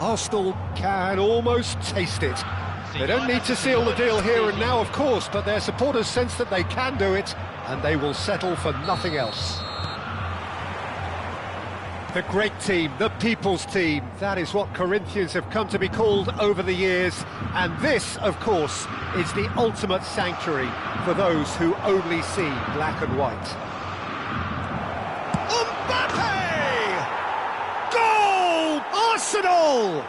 Arsenal can almost taste it. They don't need to seal the deal here and now, of course, but their supporters sense that they can do it, and they will settle for nothing else. The great team, the people's team, that is what Corinthians have come to be called over the years, and this, of course, is the ultimate sanctuary for those who only see black and white. Mbappe! Goal! Arsenal!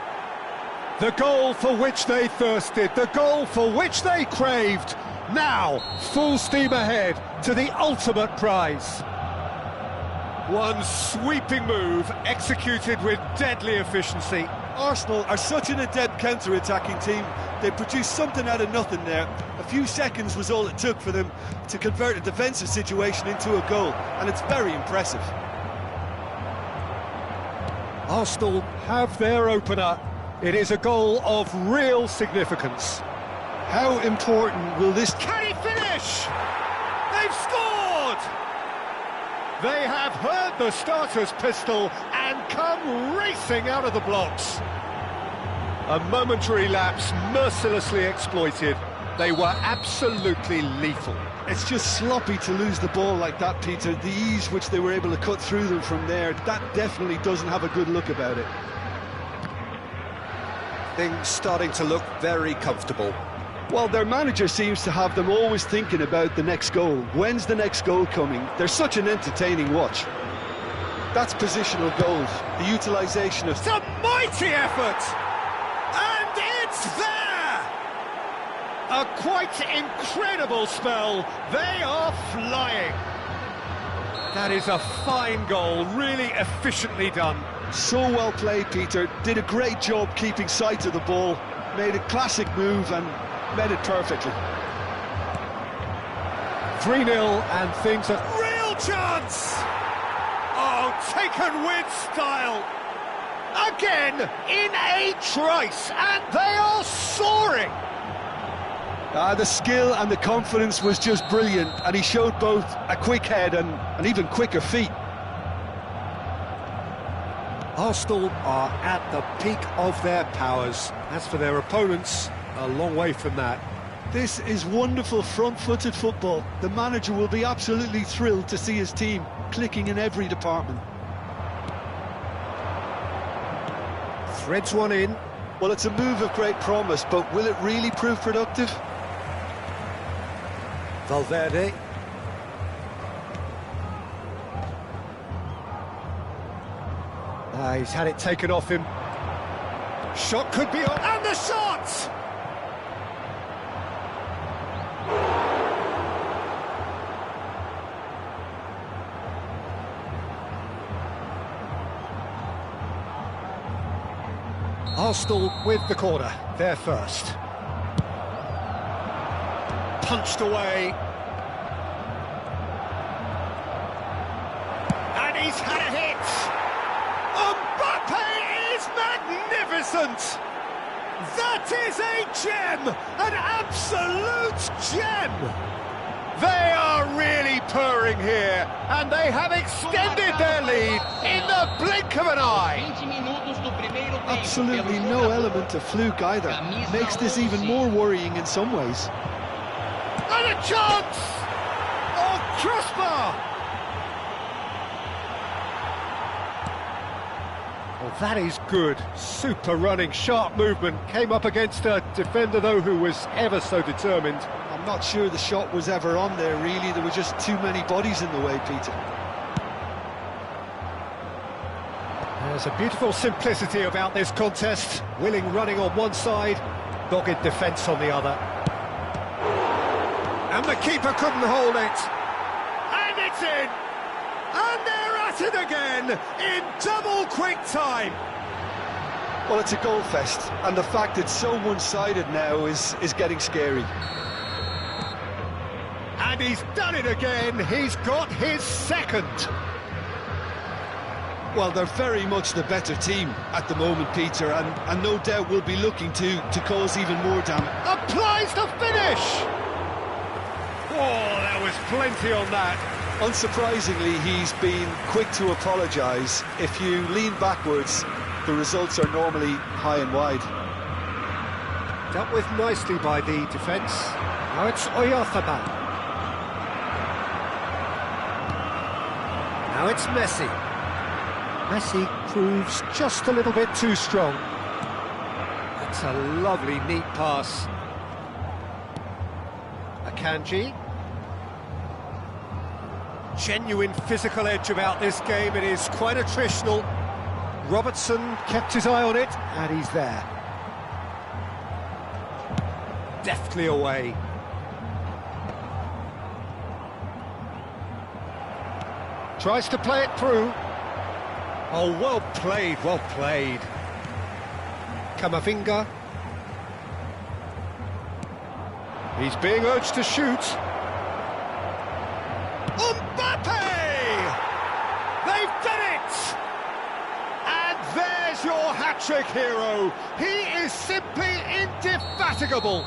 The goal for which they thirsted, the goal for which they craved. Now, full steam ahead to the ultimate prize. One sweeping move, executed with deadly efficiency. Arsenal are such an adept counter-attacking team. They produced something out of nothing there. A few seconds was all it took for them to convert a defensive situation into a goal, and it's very impressive. Arsenal have their opener. It is a goal of real significance. How important will this... Can he finish? They've scored! They have heard the starter's pistol and come racing out of the blocks. A momentary lapse mercilessly exploited. They were absolutely lethal. It's just sloppy to lose the ball like that, Peter. The ease which they were able to cut through them from there, that definitely doesn't have a good look about it. Things starting to look very comfortable. Well, their manager seems to have them always thinking about the next goal. When's the next goal coming? They're such an entertaining watch. That's positional goals, the utilisation of... It's a mighty effort! And it's there! A quite incredible spell. They are flying. That is a fine goal, really efficiently done. So well played, Peter. Did a great job keeping sight of the ball. Made a classic move and met it perfectly. 3-0 and things are... Real chance! Oh, taken with style. Again, in a trice, and they are soaring. The skill and the confidence was just brilliant, and he showed both a quick head and an even quicker feet. Arsenal are at the peak of their powers. As for their opponents, a long way from that. This is wonderful front-footed football. The manager will be absolutely thrilled to see his team clicking in every department. Threads one in. Well, it's a move of great promise, but will it really prove productive? Valverde. He's had it taken off him. Shot could be on, and the shot! Arsenal with the corner, they're first. Punched away. And he's had a hit! Mbappe is magnificent! That is a gem! An absolute gem! They are really purring here, and they have extended their lead in the blink of an eye. Absolutely no element of fluke either. Makes this even more worrying in some ways. And a chance! Oh, crossbar! Well, that is good. Super running, sharp movement. Came up against a defender, though, who was ever so determined. I'm not sure the shot was ever on there, really. There were just too many bodies in the way, Peter. There's a beautiful simplicity about this contest. Willing running on one side, dogged defence on the other. And the keeper couldn't hold it. And it's in! And they're at it again, in double quick time. Well, it's a goal fest, and the fact it's so one-sided now is getting scary. And he's done it again. He's got his second. Well, they're very much the better team at the moment, Peter, and no doubt will be looking to cause even more damage. Applies the finish! Oh, there was plenty on that. Unsurprisingly, he's been quick to apologise. If you lean backwards, the results are normally high and wide. Dealt with nicely by the defence. Now it's Oyarzabal. Now it's Messi. Messi proves just a little bit too strong. That's a lovely, neat pass. Akanji. Genuine physical edge about this game. It is quite attritional. Robertson kept his eye on it, and he's there. Deftly away. Tries to play it through. Oh, well played, well played. Camavinga. He's being urged to shoot. Mbappe! They've done it! And there's your hat-trick hero. He is simply indefatigable.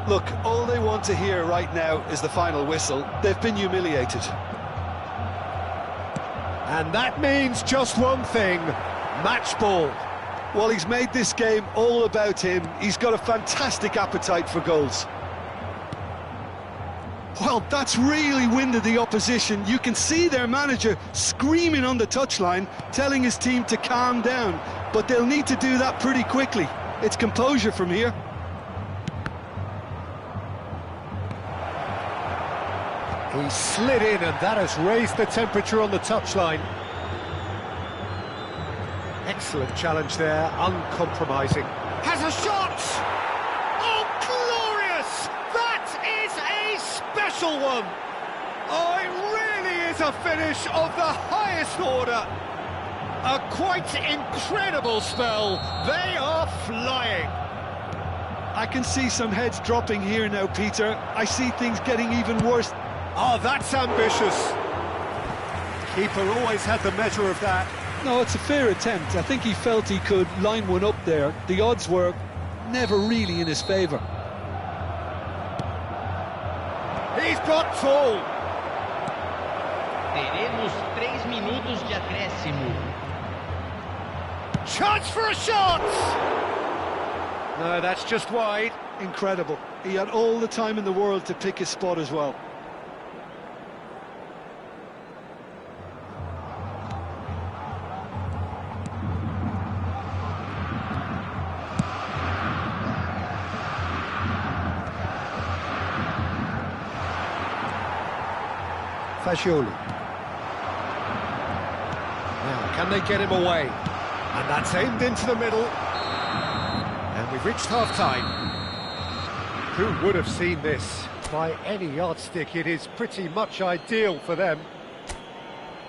Look, all they want to hear right now is the final whistle. They've been humiliated. And that means just one thing, match ball. Well, he's made this game all about him. He's got a fantastic appetite for goals. Well, that's really winded the opposition. You can see their manager screaming on the touchline, telling his team to calm down. But they'll need to do that pretty quickly. It's composure from here. He slid in, and that has raised the temperature on the touchline. Excellent challenge there, uncompromising. Has a shot! Oh, glorious! That is a special one! Oh, it really is a finish of the highest order. A quite incredible spell. They are flying. I can see some heads dropping here now, Peter. I see things getting even worse. Oh, that's ambitious. Keeper always had the measure of that. No, it's a fair attempt. I think he felt he could line one up there. The odds were never really in his favour. He's got full. Teremos 3 minutos de acréscimo. Chance for a shot! No, that's just wide. Incredible. He had all the time in the world to pick his spot as well. Fagioli. Now, can they get him away? And that's aimed into the middle. And we've reached half-time. Who would have seen this? By any yardstick, it is pretty much ideal for them.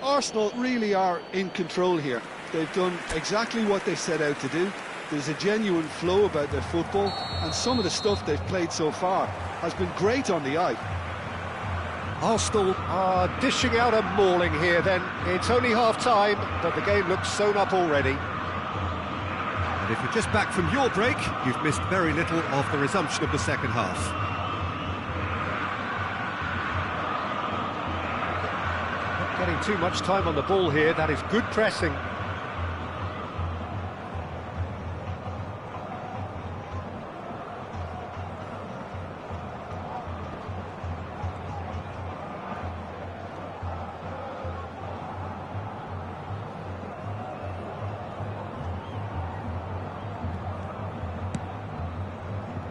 Arsenal really are in control here. They've done exactly what they set out to do. There's a genuine flow about their football, and some of the stuff they've played so far has been great on the eye. Arsenal are dishing out a mauling here then. It's only half-time, but the game looks sewn up already. And if you're just back from your break, you've missed very little of the resumption of the second half. Not getting too much time on the ball here, that is good pressing.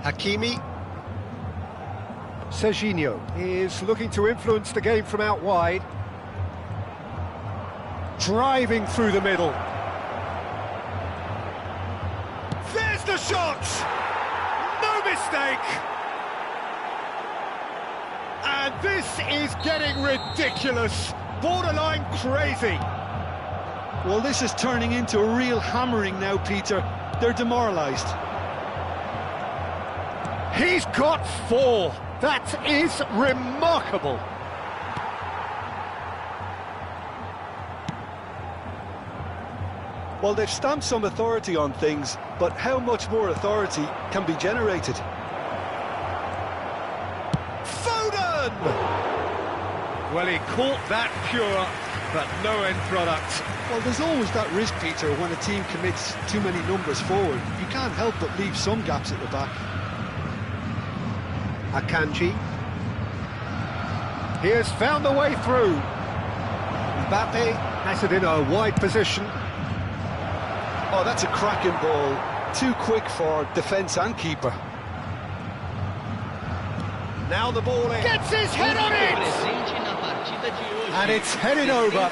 Hakimi. Serginho is looking to influence the game from out wide. Driving through the middle. There's the shot! No mistake! And this is getting ridiculous, borderline crazy. Well, this is turning into a real hammering now, Peter. They're demoralised. He's got 4. That is remarkable. Well, they've stamped some authority on things, but how much more authority can be generated? Foden! Well, he caught that pure, but no end product. Well, there's always that risk, Peter, when a team commits too many numbers forward. You can't help but leave some gaps at the back. Akanji. He has found the way through. Mbappe has it in a wide position. Oh, that's a cracking ball. Too quick for defence and keeper. Now the ball in. Gets his head on it! And it's headed over.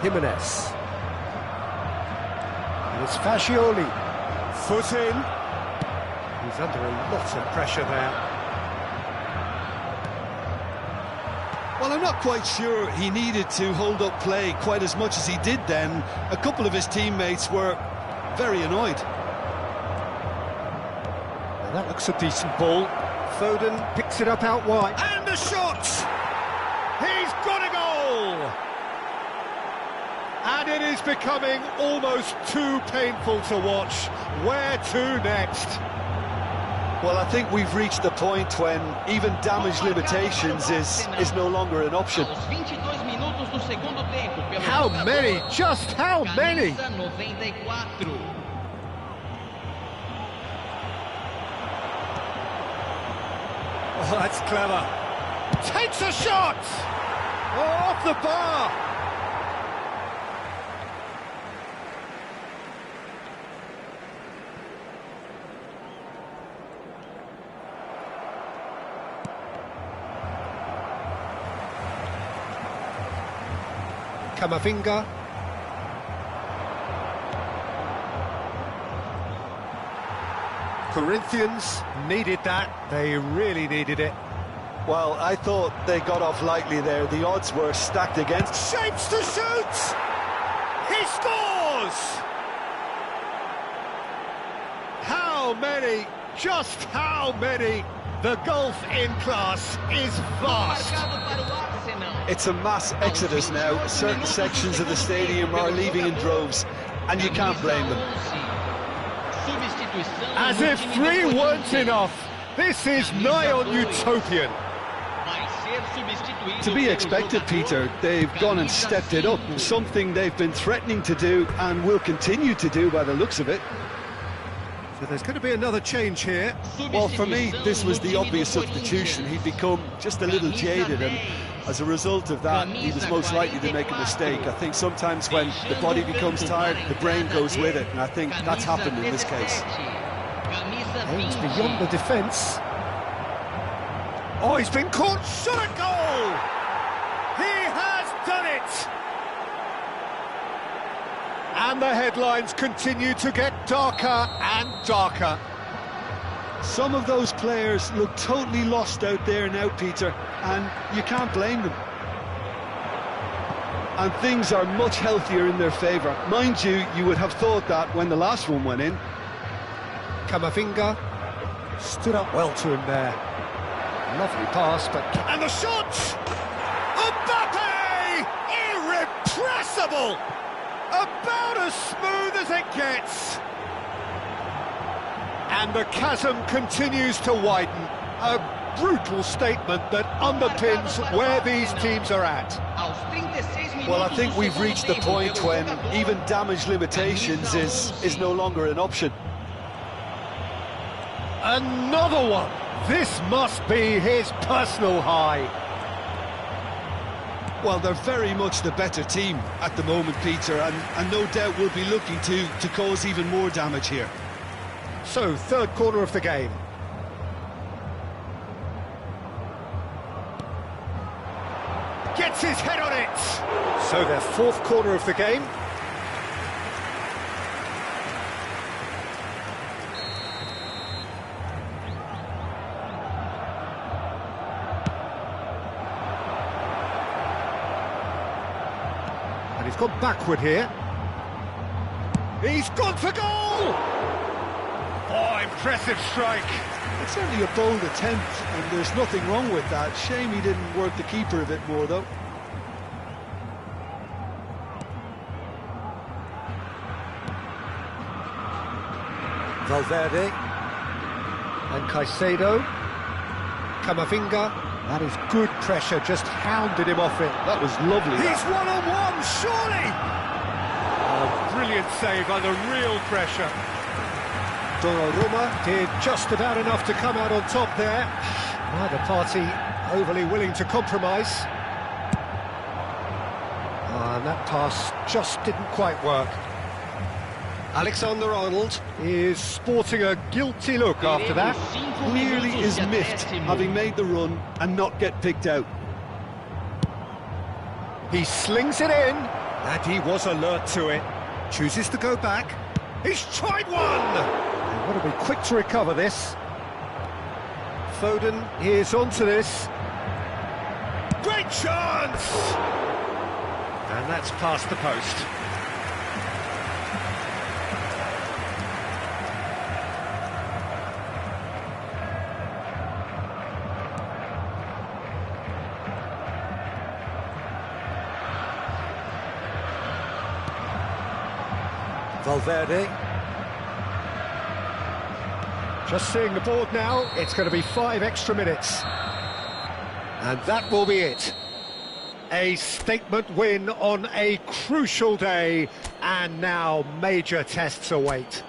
Jimenez. And it's Fascioli. Foot in. He's under a lot of pressure there. Well, I'm not quite sure he needed to hold up play quite as much as he did then. A couple of his teammates were very annoyed. Well, that looks a decent ball. Foden picks it up out wide. And the shot! He's got a goal! And it is becoming almost too painful to watch. Where to next? Well, I think we've reached the point when even damage limitations is no longer an option. How many? Just how many? Oh, that's clever. Takes a shot! Oh, off the bar! Camavinga. Corinthians needed that. They really needed it. Well, I thought they got off lightly there. The odds were stacked against. Shapes to shoot! He scores! How many? Just how many? The gulf in class is vast. It's a mass exodus now. Certain sections of the stadium are leaving in droves, and you can't blame them. As if 3 weren't enough, this is nigh on utopian. To be expected, Peter. They've gone and stepped it up, something they've been threatening to do and will continue to do by the looks of it. So there's going to be another change here. Well, for me, this was the obvious substitution. He'd become just a little jaded, and as a result of that, he was most likely to make a mistake. I think sometimes when the body becomes tired, the brain goes with it, and I think that's happened in this case. Aims beyond the defence. Oh, he's been caught. Shot at goal! He has done it! And the headlines continue to get darker and darker. Some of those players look totally lost out there now, Peter, and you can't blame them. And things are much healthier in their favour. Mind you, you would have thought that when the last one went in. Camavinga stood up well to him there. Lovely pass, but... And the shot! Mbappe! Irrepressible! About as smooth as it gets. And the chasm continues to widen. A brutal statement that underpins where these teams are at. Well, I think we've reached the point when even damage limitations is no longer an option. Another one. This must be his personal high. Well, they're very much the better team at the moment, Peter, and no doubt will be looking to cause even more damage here. So, third corner of the game. Gets his head on it! So their fourth corner of the game. And he's gone backward here. He's gone for goal! Oh, impressive strike. It's certainly a bold attempt, and there's nothing wrong with that. Shame he didn't work the keeper a bit more, though. Valverde. And Caicedo. Camavinga. That is good pressure, just hounded him off it. That was lovely. He's one-on-one, surely! Oh, brilliant save under real pressure. Donnarumma did just about enough to come out on top there. Neither party overly willing to compromise. And that pass just didn't quite work. Alexander-Arnold is sporting a guilty look after that. Clearly is miffed, having made the run and not get picked out. He slings it in, and he was alert to it. Chooses to go back. He's tried one! They've got to be quick to recover this. Foden is onto this. Great chance! And that's past the post. Valverde. Just seeing the board now, it's going to be 5 extra minutes. And that will be it. A statement win on a crucial day, and now major tests await.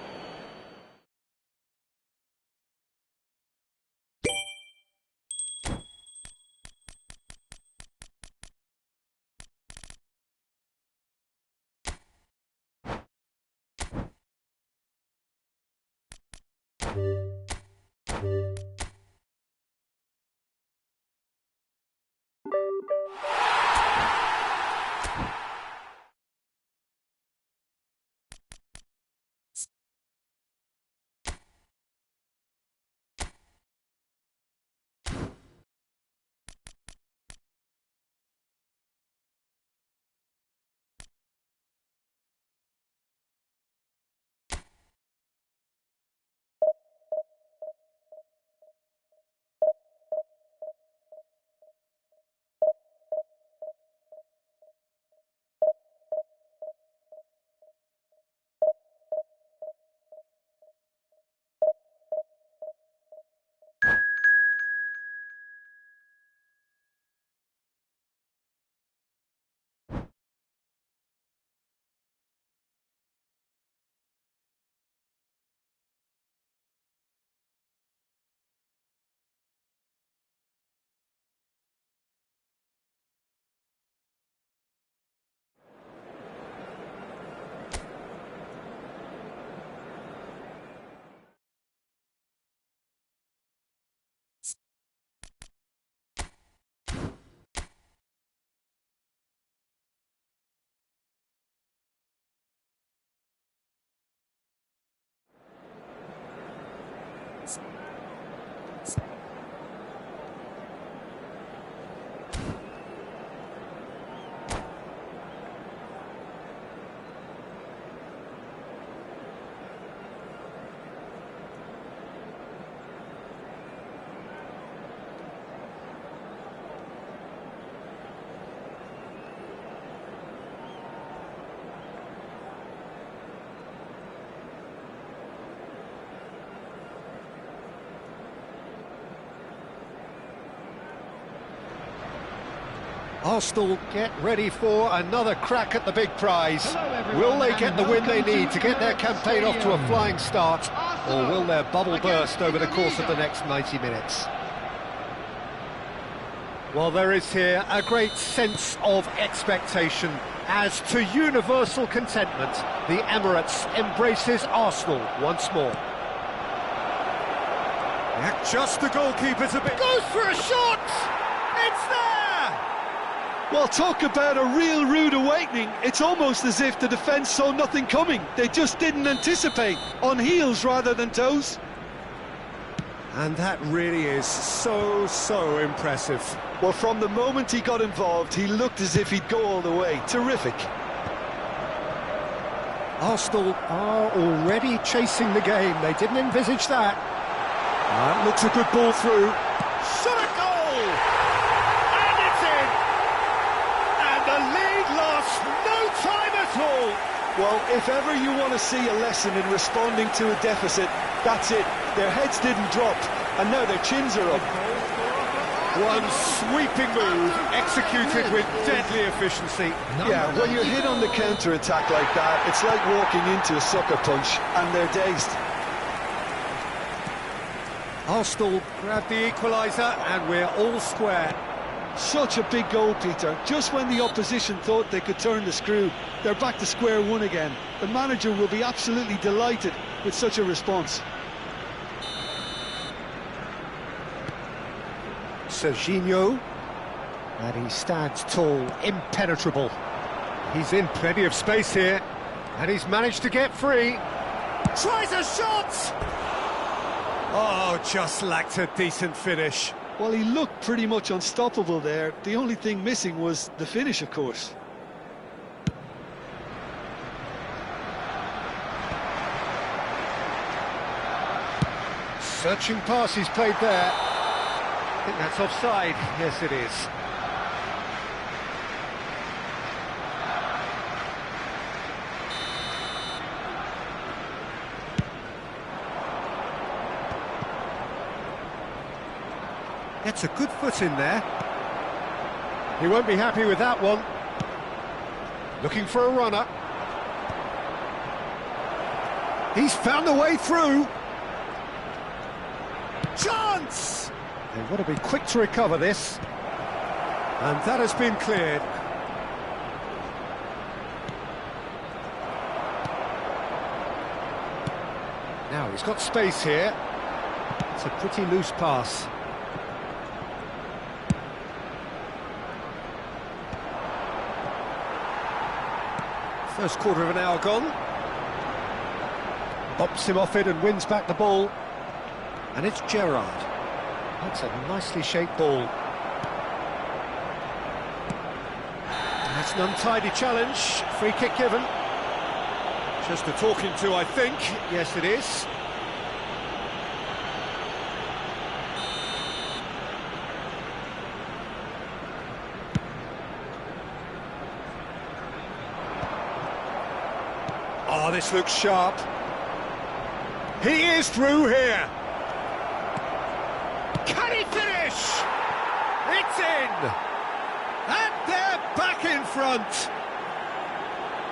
Arsenal get ready for another crack at the big prize. Will they get the win they need to get their campaign off to a flying start, or will their bubble burst over the course of the next 90 minutes? Well, there is here a great sense of expectation as, to universal contentment, the Emirates embraces Arsenal once more. Just the goalkeeper's a bit... Goes for a shot! It's there! Well, talk about a real rude awakening. It's almost as if the defence saw nothing coming. They just didn't anticipate, on heels rather than toes. And that really is so impressive. Well, from the moment he got involved, he looked as if he'd go all the way. Terrific. Arsenal are already chasing the game. They didn't envisage that. That looks a good ball through. Shot a goal! And it's in! And the lead lost no time at all. Well, if ever you want to see a lesson in responding to a deficit, That's it. Their heads didn't drop, and now their chins are up. One sweeping move, executed with deadly efficiency. Yeah, when you're hit on the counter-attack like that, it's like walking into a sucker punch, and they're dazed. Arsenal grab the equaliser, and we're all square. Such a big goal, Peter. Just when the opposition thought they could turn the screw, they're back to square one again. The manager will be absolutely delighted with such a response. Serginho, and he stands tall, impenetrable. He's in plenty of space here, and he's managed to get free. Tries a shot! Oh, just lacked a decent finish. Well, he looked pretty much unstoppable there. The only thing missing was the finish, of course. Searching pass he's played there. I think that's offside. Yes, it is. Gets a good foot in there. He won't be happy with that one. Looking for a runner. He's found the way through. Chance! They've got to be quick to recover this. And that has been cleared. Now he's got space here. It's a pretty loose pass. First quarter of an hour gone. Bops him off it and wins back the ball. And it's Gerrard. That's a nicely shaped ball. That's an untidy challenge. Free kick given. Just a talking to, I think. Yes, it is. Oh, this looks sharp. He is through here. Can he finish? It's in. And they're back in front.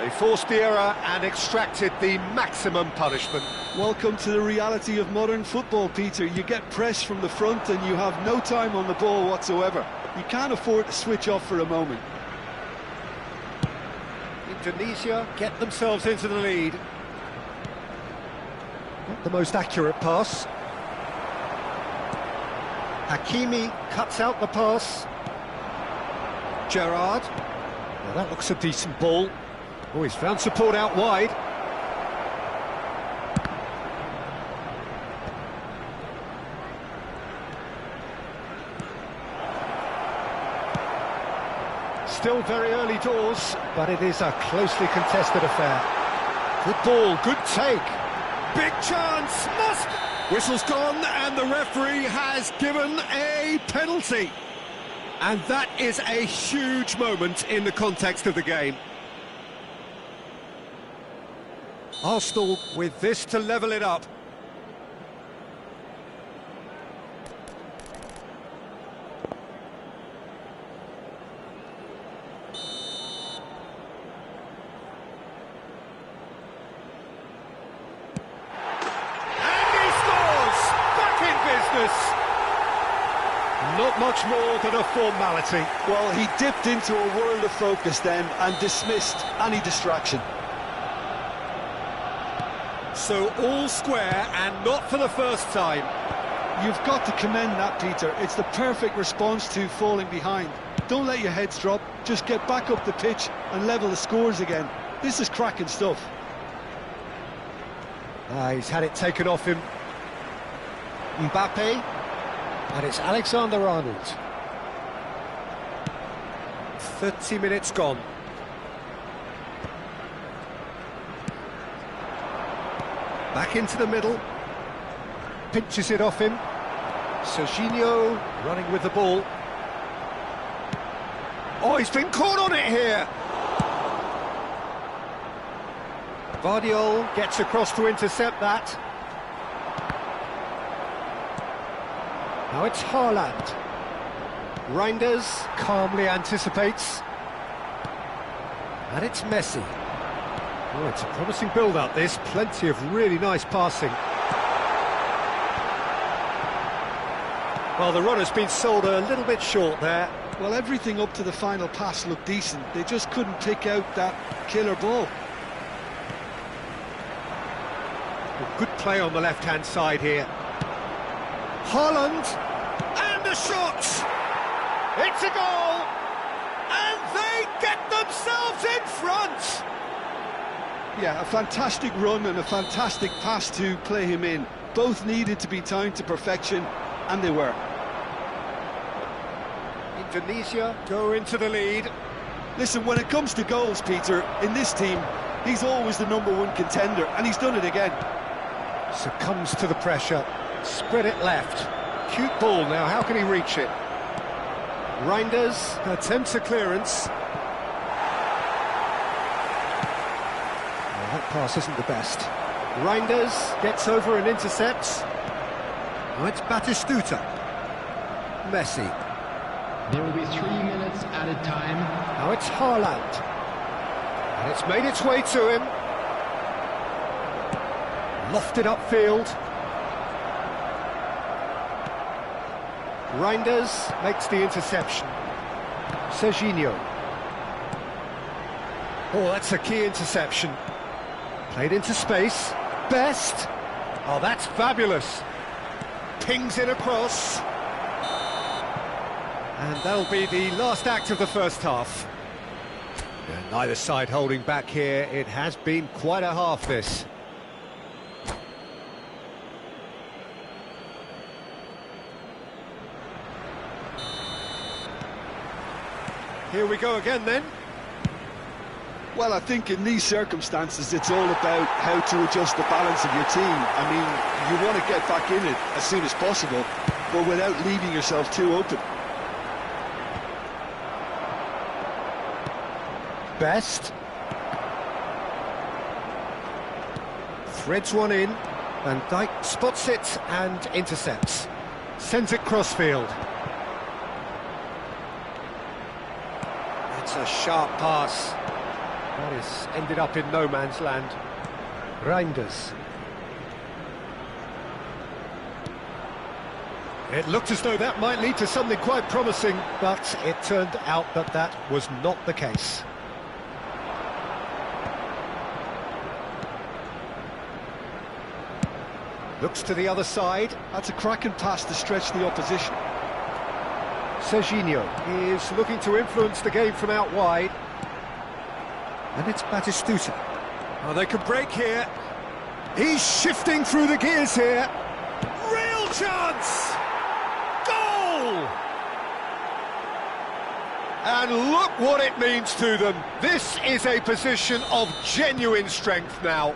They forced the error and extracted the maximum punishment. Welcome to the reality of modern football, Peter. You get press from the front and you have no time on the ball whatsoever. You can't afford to switch off for a moment. Indonesia get themselves into the lead. Not the most accurate pass. Hakimi cuts out the pass. Gerrard. Well, that looks a decent ball. Oh, he's found support out wide. Still very early doors, but it is a closely contested affair. Good ball, good take. Big chance, must... Whistle's gone, and the referee has given a penalty. And that is a huge moment in the context of the game. Arsenal with this to level it up. Not much more than a formality. Well, he dipped into a world of focus then and dismissed any distraction. So all square, and not for the first time. You've got to commend that, Peter. It's the perfect response to falling behind. Don't let your heads drop, just get back up the pitch and level the scores again. This is cracking stuff. He's had it taken off him. Mbappe. And it's Alexander-Arnold. 30 minutes gone. Back into the middle. Pinches it off him. Serginho running with the ball. Oh, he's been caught on it here. Vardiol gets across to intercept that. Now it's Haaland. Reinders calmly anticipates. And it's Messi. Oh, it's a promising build-up, this. Plenty of really nice passing. Well, the run has been sold a little bit short there. Well, everything up to the final pass looked decent. They just couldn't pick out that killer ball. Good play on the left-hand side here. Haaland, and a shot! It's a goal! And they get themselves in front! Yeah, a fantastic run and a fantastic pass to play him in. Both needed to be timed to perfection, and they were. Indonesia go into the lead. Listen, when it comes to goals, Peter, in this team, he's always the #1 contender, and he's done it again. Succumbs to the pressure, spread it left. Cute ball now, how can he reach it? Reinders attempts a clearance. That pass isn't the best. Reinders gets over and intercepts. Now it's Batistuta. Messi. There will be 3 minutes added time. Now it's Haaland. And it's made its way to him. Lofted upfield. Reinders makes the interception. Serginho. Oh, that's a key interception. Played into space. Best. Oh, that's fabulous. Pings in across. And that'll be the last act of the first half. And neither side holding back here. It has been quite a half, this. Here we go again then. Well, I think in these circumstances, it's all about how to adjust the balance of your team. I mean, you want to get back in it as soon as possible, but without leaving yourself too open. Best. Threads one in. Van Dijk spots it and intercepts. Sends it crossfield. That's a sharp pass. That is ended up in no man's land. Reinders. It looked as though that might lead to something quite promising, but it turned out that that was not the case. Looks to the other side. That's a cracking pass to stretch the opposition. Serginho is looking to influence the game from out wide. And it's Batistuta. Oh, they can break here. He's shifting through the gears here. Real chance! Goal! And look what it means to them. This is a position of genuine strength now.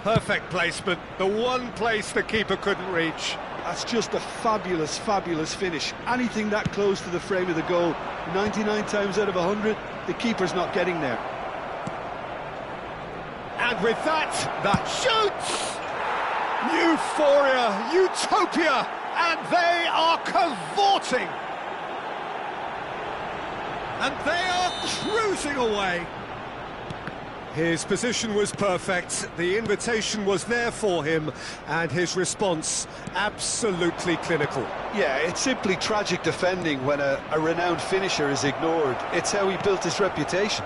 Perfect placement, the one place the keeper couldn't reach. That's just a fabulous, fabulous finish. Anything that close to the frame of the goal, 99 times out of 100, the keeper's not getting there. And with that shoots! Euphoria, utopia, and they are cavorting. And they are cruising away. His position was perfect, the invitation was there for him, and his response absolutely clinical. Yeah, it's simply tragic defending when a renowned finisher is ignored. It's how he built his reputation.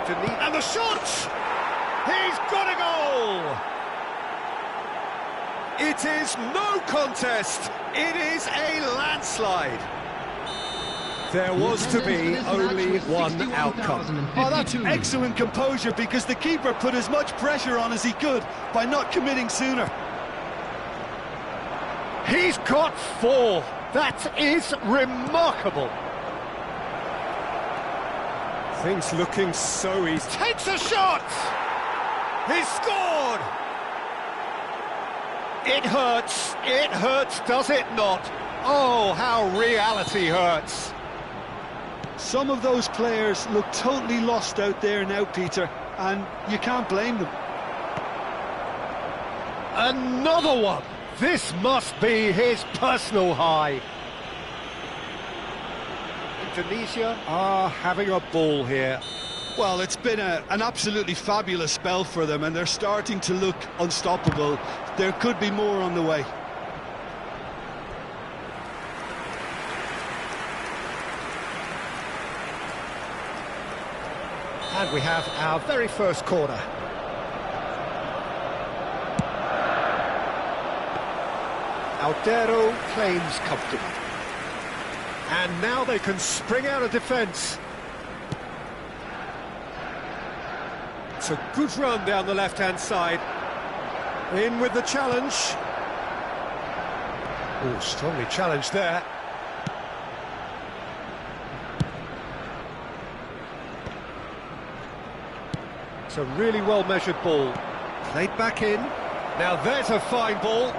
And the shot! He's got a goal! It is no contest, it is a landslide. There was to be only one outcome. Oh, that's excellent composure, because the keeper put as much pressure on as he could by not committing sooner. He's got 4. That is remarkable. Things looking so easy. Takes a shot! He's scored! It hurts, does it not? Oh, how reality hurts. Some of those players look totally lost out there now, Peter, and you can't blame them. Another one! This must be his personal high. Indonesia are having a ball here. Well, it's been an absolutely fabulous spell for them, and they're starting to look unstoppable. There could be more on the way. And we have our very first corner. Aldero claims comfortable. And now they can spring out of defence. It's a good run down the left-hand side. In with the challenge. Oh, strongly challenged there. It's a really well-measured ball. Played back in. Now there's a fine ball.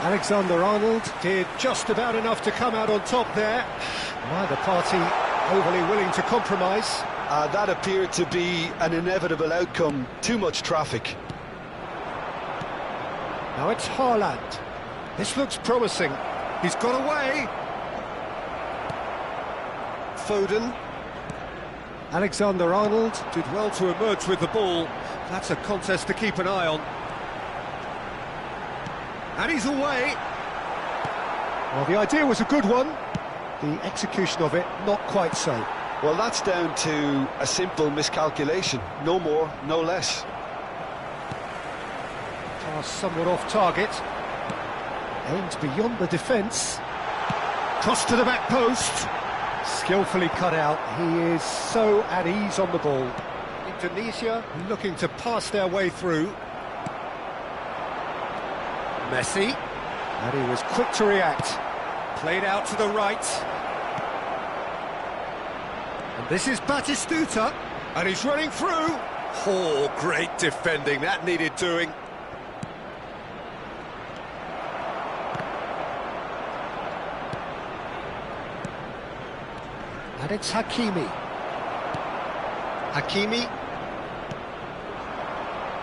Alexander-Arnold did just about enough to come out on top there. Neither party overly willing to compromise. That appeared to be an inevitable outcome. Too much traffic. Now it's Haaland. This looks promising. He's got away. Foden. Alexander-Arnold did well to emerge with the ball. That's a contest to keep an eye on. And he's away. Well, the idea was a good one. The execution of it, not quite so. Well, that's down to a simple miscalculation. No more, no less. Pass somewhat off target. Aimed beyond the defence. Cross to the back post. Skillfully cut out. He is so at ease on the ball. Indonesia looking to pass their way through. Messi. And he was quick to react. Played out to the right. And this is Batistuta. And he's running through. Oh, great defending. That needed doing. And it's Hakimi. Hakimi.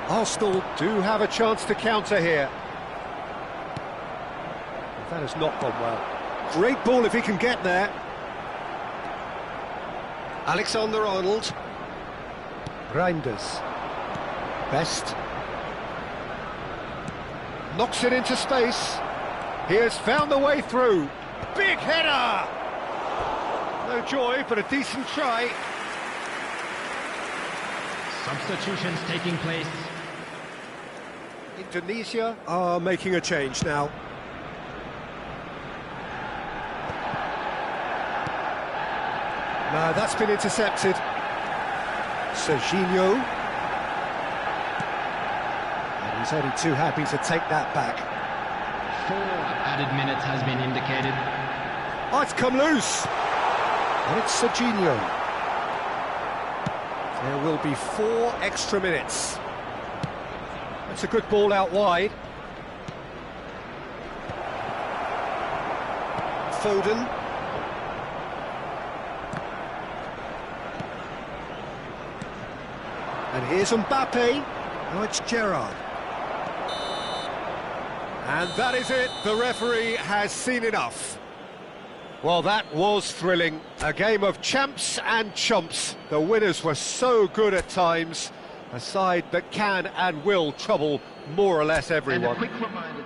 Arsenal do have a chance to counter here. That has not gone well. Great ball if he can get there. Alexander-Arnold. Reinders. Best. Knocks it into space. He has found the way through. Big header! No joy, but a decent try. Substitutions taking place. Indonesia are making a change now. No, that's been intercepted. Serginho. And he's only too happy to take that back. 4 added minutes has been indicated. Oh, it's come loose. And it's Serginho. There will be 4 extra minutes. That's a good ball out wide. Foden. And here's Mbappe. Now it's Gerrard. And that is it. The referee has seen enough. Well, that was thrilling. A game of champs and chumps. The winners were so good at times. A side that can and will trouble more or less everyone. And a quick reminder